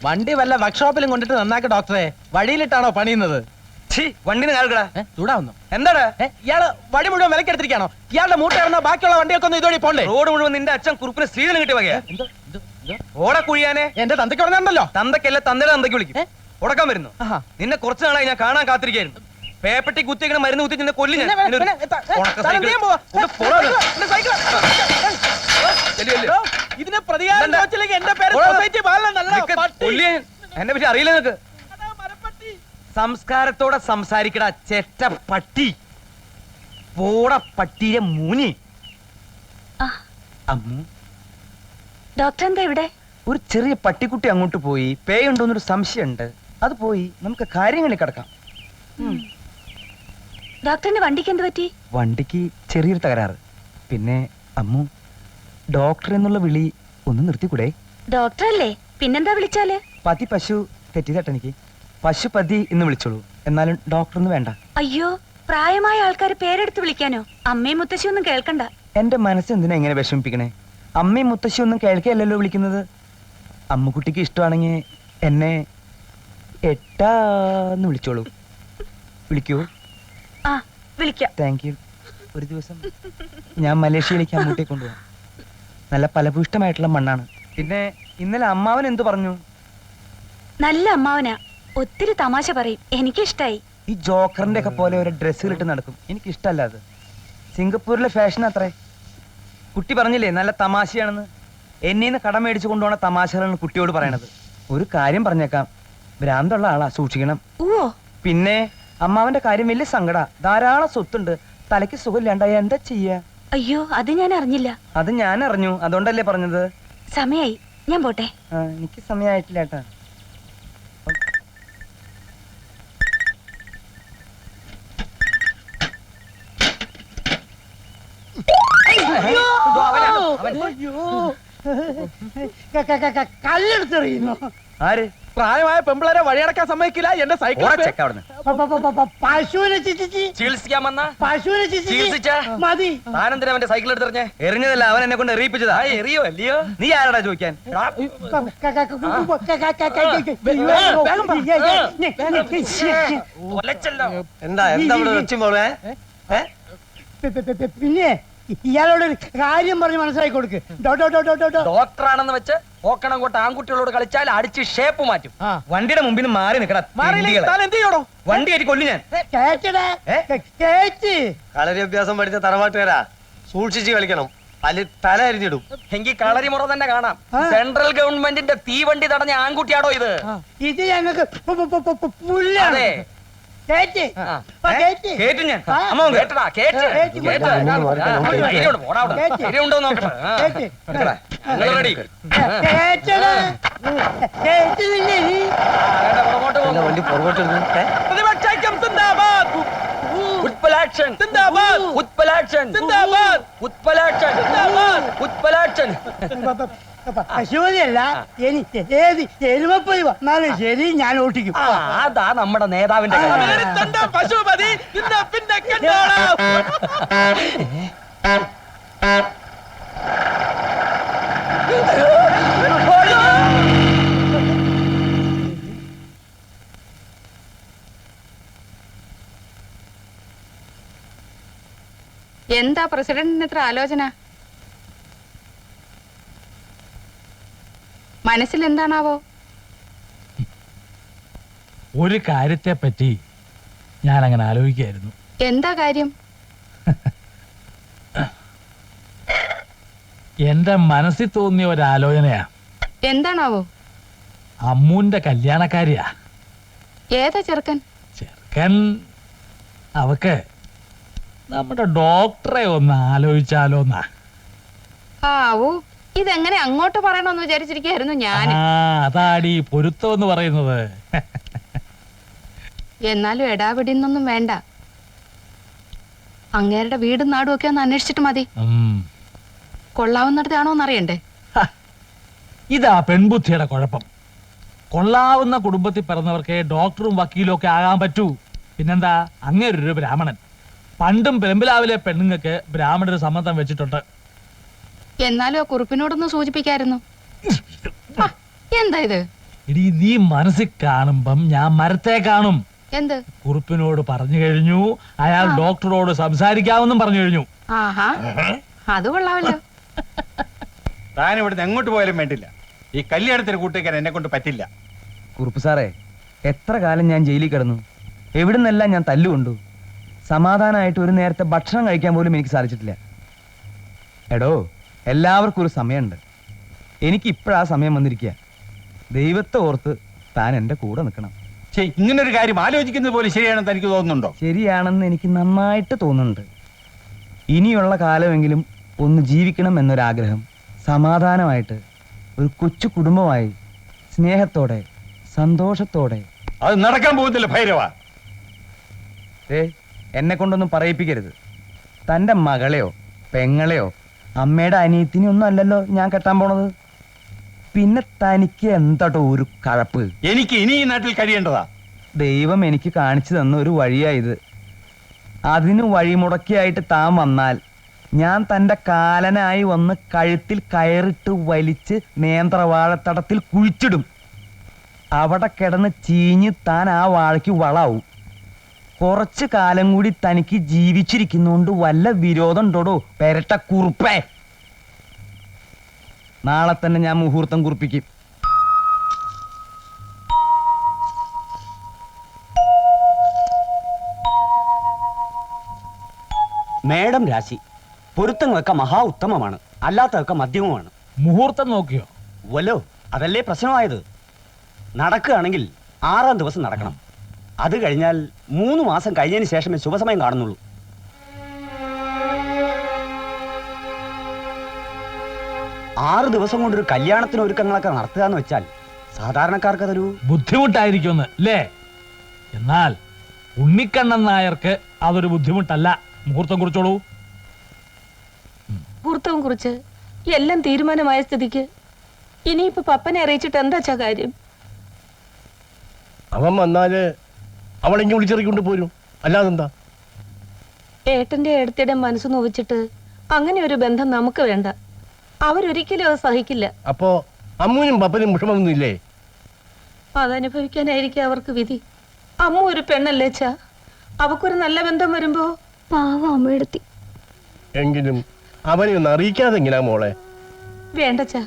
വണ്ടി വല്ല വർക്ക്ഷോപ്പിലും കൊണ്ടിട്ട് നന്നാക്കി ഡോക്ടറെ. വഴിയിലിട്ടാണോ പണിയുന്നത്? വണ്ടിന് കാൽക്കടാ. ചൂടാവുന്നു. എന്താടാ ഇയാള് വടി മുഴുവൻ വിലക്കെടുത്തിരിക്കാണോ? ഇയാളുടെ മൂട്ട ഇറങ്ങുന്ന ബാക്കിയുള്ള വണ്ടിയൊക്കെ ഒന്ന് ഇതോടി പോണ്ടേ? റോഡ് മുഴുവൻ നിന്റെ അച്ഛൻ കുറുപ്പിന് സ്ത്രീധനം കിട്ടിയ വകയാ. ഓടെ കുഴിയാനെ. എന്റെ തന്തയ്ക്ക് പറഞ്ഞുണ്ടല്ലോ. തന്തക്കല്ല തന്തയുടെ തന്തയ്ക്ക് വിളിക്കും. ഉടക്കാൻ വരുന്നു. നിന്നെ കുറച്ച് നാളായി ഞാൻ കാണാൻ കാത്തിരിക്കായിരുന്നു. പേപ്പട്ടി കുത്തിക്കണ മരുന്ന് കുത്തി നിന്നെ കൊല്ലി ഞാൻ. ഇതിനെ പ്രതികാരം എന്റെ പേര് എന്നെ പറ്റി അറിയില്ല നിനക്ക്. സംസ്കാരത്തോടെ സംസാരിക്കട ചെറ്റ പട്ടി. പോട പട്ടിയെ മൂനി. അമ്മു, ഡോക്ടർ എന്താ ഇവിടെ? ഒരു ചെറിയ പട്ടിക്കുട്ടി അങ്ങോട്ട് പോയി. പേയുണ്ടോന്നൊരു സംശയമുണ്ട്. അത് പോയി നമുക്ക് കാര്യങ്ങളിൽ കിടക്കാം. ഡോക്ടറിന്റെ വണ്ടിക്ക് എന്ത് പറ്റി? വണ്ടിക്ക് ചെറിയൊരു തകരാറ്. പിന്നെ അമ്മു, ഡോക്ടർ എന്നുള്ള വിളി ഒന്ന് നിർത്തിക്കൂടെ? ഡോക്ടർ അല്ലേ, പിന്നെന്താ വിളിച്ചാല്? പതി പശു തെറ്റിതട്ടെനിക്ക്. പശുപതി എന്ന് വിളിച്ചോളൂ. എന്നാലും ഡോക്ടർ ഒന്നും വേണ്ട. അയ്യോ, പ്രായമായ ആൾക്കാർ പേരെടുത്ത് വിളിക്കാനോ? അമ്മയും മുത്തശ്ശി ഒന്നും കേൾക്കണ്ട. എന്റെ മനസ്സ് എന്തിനാ എങ്ങനെ വിഷമിപ്പിക്കണേ? അമ്മയും മുത്തശ്ശി ഒന്നും കേൾക്കുകയല്ലല്ലോ വിളിക്കുന്നത്. അമ്മുക്കുട്ടിക്ക് ഇഷ്ടമാണെങ്കിൽ എന്നെ എട്ടാന്ന് വിളിച്ചോളൂ. വിളിക്കൂ. ആ, വിളിക്കാം. Thank you. ഒരു ദിവസം ഞാൻ മലേഷ്യയിലേക്ക് അമ്മൂട്ടിയെ കൊണ്ടുപോകാം. നല്ല ഫലഭൂഷ്ടമായിട്ടുള്ള മണ്ണാണ്. പിന്നെ ഇന്നലെ അമ്മാവൻ എന്തു പറഞ്ഞു? നല്ല അമ്മാവനാ, ഒത്തിരി തമാശ പറയും. എനിക്കിഷ്ടായി. ഈ ജോക്കറിന്റെ ഒക്കെ പോലെ ഒരു ഡ്രസ്സുകൾ ഇട്ട് നടക്കും. എനിക്ക് ഇഷ്ടമല്ല അത്. സിംഗപ്പൂരിലെ ഫാഷൻ അത്രേ. കുട്ടി പറഞ്ഞില്ലേ നല്ല തമാശയാണെന്ന്. എന്നീന്ന് കടം മേടിച്ചു കൊണ്ടുപോണ തമാശകളാണ് കുട്ടിയോട് പറയണത്. ഒരു കാര്യം പറഞ്ഞേക്കാം, ഭ്രാന്തുള്ള ആളാ, സൂക്ഷിക്കണം. ഓ, പിന്നെ അമ്മാവന്റെ കാര്യം വലിയ സങ്കട. ധാരാളം സ്വത്തുണ്ട്. തലയ്ക്ക് സുഖമില്ലാണ്ടായ എന്താ ചെയ്യാ? അയ്യോ, അത് ഞാൻ അറിഞ്ഞില്ല. അത് ഞാൻ അറിഞ്ഞു, അതുകൊണ്ടല്ലേ പറഞ്ഞത്. സമയായി, ഞാൻ പോട്ടെ. എനിക്ക് സമയമായിട്ടില്ല ഏട്ടാ. കല്ലെടുത്തെറിയുന്നു. ആര്? പ്രായമായ പെമ്പിളരെ വഴിയടക്കാൻ സമ്മതിക്കില്ല. എന്റെ സൈക്കിൾ പശുവിനെ ചികിത്സിക്കാൻ വന്ന പശുവിനെ മതി. താനെന്തിനാ അവന്റെ സൈക്കിൾ എടുത്തെറിഞ്ഞേ? എറിഞ്ഞതല്ല, അവൻ എന്നെ കൊണ്ട് എറിയിപ്പിച്ചതാ. എറിയോ അല്ലയോ? നീ ആരാടാ ചോദിക്കാൻ? എന്താ എന്താ പിന്നെ ഇയാളോട് ഒരു കാര്യം പറഞ്ഞ് മനസ്സിലാക്കി കൊടുക്ക്. ഡോക്ടറാണെന്ന് വെച്ച് ഓക്കണം കൊട്ട് ആൺകുട്ടികളോട് കളിച്ചാൽ അടിച്ച് ഷേപ്പ് മാറ്റും. വണ്ടിയുടെ മുമ്പിൽ നിന്ന് മാറി നിൽക്കണം. വണ്ടി കയറ്റി കൊല്ലു ഞാൻ. കളരി അഭ്യാസം പഠിച്ച തറവാട്ടുകാരാ, സൂക്ഷിച്ച് കളിക്കണം. അല്ലെ തല അരിഞ്ഞിടും. എങ്കിൽ കളരി മുറ തന്നെ കാണാം. സെൻട്രൽ ഗവൺമെന്റിന്റെ തീവണ്ടി തടഞ്ഞ ആൺകുട്ടിയാണോ ഇത്? ഇത് ഞങ്ങൾക്ക് പുല്ലാണ്. കേട്ടു ഞാൻ. അമ്മ കേട്ടടാ, കേട്ട് ഉണ്ടോ നോക്കട്ടെ. വണ്ടി പുറകോട്ട് ഉത്പലാക്ഷൻ പശുപതിയല്ല, എനിക്ക് ഏത് എരുമപ്പതി വന്നാലും ശരി ഞാൻ ഓട്ടിക്കും. അതാ നമ്മുടെ നേതാവിന്റെ പശുപതി. പിന്നെ എന്താ പ്രസിഡന്റിന് ഇത്ര ആലോചന? മനസ്സിൽ എന്താണാവോ? ഒരു കാര്യത്തെ പറ്റി ഞാൻ അങ്ങനെ ആലോചിക്കായിരുന്നു. എന്താ കാര്യം? എന്റെ മനസ്സിൽ തോന്നിയ ഒരു ആലോചനയാ. എന്താണാവോ? അമ്മൂന്റെ കല്യാണക്കാരിയാ. ഏതാ ചെറുക്കൻ? ചെറുക്കൻ അവക്ക് നമ്മുടെ ഡോക്ടറെ ഒന്ന് ആലോചിച്ചാലോന്നാ. ആവൂ, ഇതെങ്ങനെ അങ്ങോട്ട് പറയണമെന്ന് വിചാരിച്ചിരിക്കായിരുന്നു ഞാൻ. അതാടി പൊരുത്തം എന്ന് പറയുന്നത്. എന്നാലും എടാപിടിന്നൊന്നും വേണ്ട. അങ്ങേരുടെ വീടും നാടും ഒക്കെ ഒന്ന് അന്വേഷിച്ചിട്ട് മതി. കൊള്ളാവുന്നിടത്താണോന്ന് അറിയണ്ടേ? ഇതാ പെൺബുദ്ധിയുടെ കുഴപ്പം. കൊള്ളാവുന്ന കുടുംബത്തിൽ പിറന്നവർക്ക് ഡോക്ടറും വക്കീലും ഒക്കെ ആകാൻ പറ്റൂ. പിന്നെന്താ, അങ്ങേരൊരു ബ്രാഹ്മണൻ. പണ്ടും പെരുമ്പിലാവിലെ പെണ്ണുങ്ങൾക്ക് ബ്രാഹ്മണര് സമ്മതം വെച്ചിട്ടുണ്ട്. എന്നാലും ആ കുറിപ്പിനോടൊന്ന് സൂചിപ്പിക്കായിരുന്നു. എന്താ ഇത്? ഇടി നീ മനസ്സിൽ കാണുമ്പം ഞാൻ മരത്തെ കാണും. എന്ത്? കുറുപ്പിനോട് പറഞ്ഞു കഴിഞ്ഞു, അയാൾ ഡോക്ടറോട് സംസാരിക്കാമെന്നും പറഞ്ഞു കഴിഞ്ഞു. ആഹാ, അത് കൊള്ളാമല്ലോ. താൻ ഇവിടുന്ന് എങ്ങോട്ട് പോയാലും വേണ്ടില്ല, ഈ കല്യാണത്തിന് കൂട്ടിക്കാൻ എന്നെ കൊണ്ട് പറ്റില്ല. കുറുപ്പ് സാറേ, എത്ര കാലം ഞാൻ ജയിലിൽ കിടന്നു, എവിടുന്നെല്ലാം ഞാൻ തല്ലുകൊണ്ടു. സമാധാനമായിട്ട് ഒരു നേരത്തെ ഭക്ഷണം കഴിക്കാൻ പോലും എനിക്ക് സാധിച്ചിട്ടില്ല. എടോ, എല്ലാവർക്കും ഒരു സമയമുണ്ട്. എനിക്ക് ഇപ്പോഴാ സമയം വന്നിരിക്കുക. ദൈവത്തെ ഓർത്ത് താൻ എൻ്റെ കൂടെ നിൽക്കണം. ഇങ്ങനൊരു കാര്യം ആലോചിക്കുന്നത് പോലെ ശരിയാണെന്ന് തനിക്ക് തോന്നുന്നുണ്ടോ? ശരിയാണെന്ന് എനിക്ക് നന്നായിട്ട് തോന്നുന്നുണ്ട്. ഇനിയുള്ള കാലമെങ്കിലും ഒന്ന് ജീവിക്കണം എന്നൊരാഗ്രഹം, സമാധാനമായിട്ട് ഒരു കൊച്ചു കുടുംബമായി സ്നേഹത്തോടെ സന്തോഷത്തോടെ. അത് നടക്കാൻ പോകുന്നില്ല ഭൈരവ. എന്നെ കൊണ്ടൊന്നും പറയിപ്പിക്കരുത്. തൻ്റെ മകളെയോ പെങ്ങളെയോ അമ്മയുടെ അനിയത്തിനെ ഒന്നും അല്ലല്ലോ ഞാൻ കെട്ടാൻ പോണത്. പിന്നെ തനിക്ക് എന്താട്ടോ ഒരു കഴപ്പ്? എനിക്ക് ഇനി ഈ നാട്ടിൽ കഴിയേണ്ടതാ. ദൈവം എനിക്ക് കാണിച്ചു തന്ന ഒരു വഴിയായത്. അതിന് വഴിമുടക്കിയായിട്ട് താൻ വന്നാൽ ഞാൻ തൻ്റെ കാലനായി വന്ന് കഴുത്തിൽ കയറിട്ട് വലിച്ച് നേന്ത്രവാഴത്തടത്തിൽ കുഴിച്ചിടും. അവിടെ കിടന്ന് ചീഞ്ഞ് താൻ ആ വാഴയ്ക്ക് വളാവും. കുറച്ചു കാലം കൂടി തനിക്ക് ജീവിച്ചിരിക്കുന്നോണ്ട് വല്ല വിരോധം ഉണ്ടോടോ പെരട്ട കുറുപ്പേ? നാളെ തന്നെ ഞാൻ മുഹൂർത്തം കുറിപ്പിക്കും. മേഡം രാശി പൊരുത്തങ്ങളൊക്കെ മഹാ ഉത്തമമാണ്, അല്ലാത്തതൊക്കെ മധ്യമമാണ്. മുഹൂർത്തം നോക്കിയോ? വല്ലോ, അതല്ലേ പ്രശ്നമായത്. നടക്കുകയാണെങ്കിൽ 6-ാം ദിവസം നടക്കണം. അത് കഴിഞ്ഞാൽ 3 മാസം കഴിഞ്ഞതിന് ശേഷമേ ശുഭസമയം കാണുന്നുള്ളൂ. ആറ് ദിവസം കൊണ്ടൊരു കല്യാണത്തിന് ഒരുക്കങ്ങളൊക്കെ നടത്തുക എന്ന് വെച്ചാൽ സാധാരണക്കാർക്ക് അതൊരു ബുദ്ധിമുട്ടായിരിക്കുമെന്ന് അല്ലേ? എന്നാൽ ഉണ്ണിക്കണ്ണൻ നായർക്ക് അതൊരു ബുദ്ധിമുട്ടല്ല. മുഹൂർത്തം കുറിച്ചോളൂ. മുഹൂർത്തവും കുറിച്ച് എല്ലാം തീരുമാനമായ സ്ഥിതിക്ക് ഇനിയിപ്പോ പപ്പനെ അറിയിച്ചിട്ട് എന്താ കാര്യം? അവൻ വന്നാല് അവളെങ്കിൽ വിളിച്ചിറക്കൊണ്ട് പോരും, അല്ലാതെന്താ? ഏട്ടന്റെ ഏടത്തിയുടെ മനസ്സ് നോവിച്ചിട്ട് അങ്ങനെ ഒരു ബന്ധം നമുക്ക് വേണ്ട. അവരൊരിക്കലും അത് സഹിക്കില്ല. അപ്പോ അമ്മൂനും പപ്പനും വിഷമമൊന്നുമില്ലേ? അതനുഭവിക്കാനായിരിക്കും അവർക്ക് വിധി. അമ്മ ഒരു പെണ്ണല്ലേ ചാ, അവക്കൊരു നല്ല ബന്ധം വരുമ്പോ പാവം അമ്മ എടുത്തി. എങ്കിലും അവനെ ഒന്ന് അറിയിക്കാതെ എങ്ങനാ മോളെ? വേണ്ട ചാ,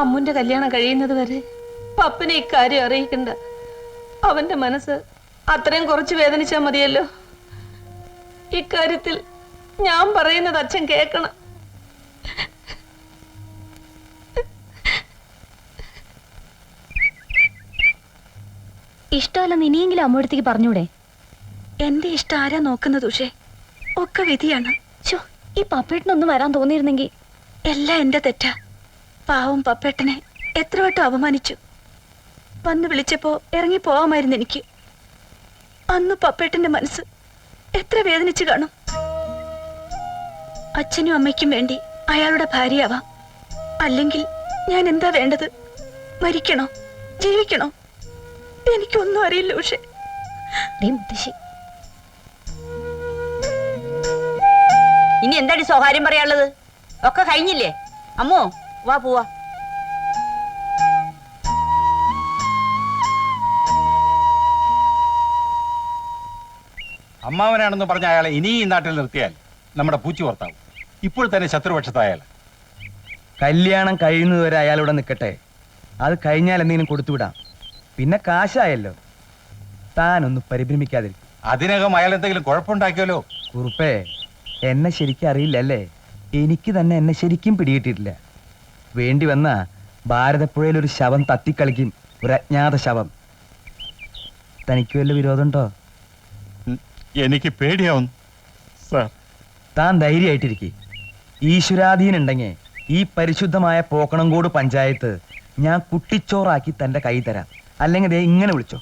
അമ്മുന്റെ കല്യാണം കഴിയുന്നത് വരെ പപ്പനെ ഇക്കാര്യം അറിയിക്കണ്ട. അവന്റെ മനസ്സ് അത്രയും കുറച്ച് വേദനിച്ചാ മതിയല്ലോ. ഇക്കാര്യത്തിൽ ഞാൻ പറയുന്നത് അച്ഛൻ കേൾക്കണം. ഇഷ്ടമല്ലെന്ന് ഇനിയെങ്കിലും അമ്മൂടത്തേക്ക് പറഞ്ഞൂടെ? എന്റെ ഇഷ്ടം ആരാ നോക്കുന്നത് ഉഷേ? ഒക്കെ വിധിയാണ്. ഈ പപ്പേട്ടനൊന്നും വരാൻ തോന്നിയിരുന്നെങ്കിൽ. എല്ലാം എന്റെ തെറ്റാ. പാവം പപ്പേട്ടനെ എത്ര വട്ടം അപമാനിച്ചു. വന്ന് വിളിച്ചപ്പോ ഇറങ്ങി പോവാമായിരുന്നു എനിക്ക്. അന്ന് പപ്പേട്ടന്റെ മനസ്സ് എത്ര വേദനിച്ചു കാണും. അച്ഛനും അമ്മയ്ക്കും വേണ്ടി അയാളുടെ ഭാര്യയാവാം. അല്ലെങ്കിൽ ഞാൻ എന്താ വേണ്ടത്? മരിക്കണോ ജീവിക്കണോ? എനിക്കൊന്നും അറിയില്ല ഉഷേ. ഇനി എന്താടി സ്വകാര്യം പറയാനുള്ളത്? ഒക്കെ കഴിഞ്ഞില്ലേ? അമ്മോ വാ പോവാ. അമ്മാവനാണെന്ന് പറഞ്ഞ അയാളെ ഇനി ഈ നാട്ടിൽ നിർത്തിയാൽ നമ്മുടെ പൂച്ചി പുറത്താവും. ഇപ്പോൾ തന്നെ ശത്രുപക്ഷത്തായാൽ. കല്യാണം കഴിയുന്നതുവരെ അയാളിവിടെ നിൽക്കട്ടെ. അത് കഴിഞ്ഞാൽ എന്തെങ്കിലും കൊടുത്തുവിടാം. പിന്നെ കാശായല്ലോ. താനൊന്ന് പരിഭ്രമിക്കാതിരിക്കും. അതിനകം അയാൾ എന്തെങ്കിലും കുഴപ്പമുണ്ടാക്കിയാലോ? കുറുപ്പേ, എന്നെ ശരിക്കും അറിയില്ലല്ലേ? എനിക്ക് തന്നെ എന്നെ ശരിക്കും പിടികിട്ടിട്ടില്ല. വേണ്ടി വന്ന ഭാരതപ്പുഴയിൽ ഒരു ശവം തത്തിക്കളിക്കും, ഒരു അജ്ഞാത ശവം. തനിക്ക് വല്ല വിരോധമുണ്ടോ? എനിക്ക് പേടിയാവുന്നു സാർ. താൻ ധൈര്യമായിട്ടിരിക്കെ. ഈശ്വരാധീനുണ്ടെങ്കിൽ ഈ പരിശുദ്ധമായ പോക്കണംകോട് പഞ്ചായത്ത് ഞാൻ കുട്ടിച്ചോറാക്കി തന്റെ കൈ തരാം. അല്ലെങ്കിൽ ദേ ഇങ്ങനെ വിളിച്ചോ.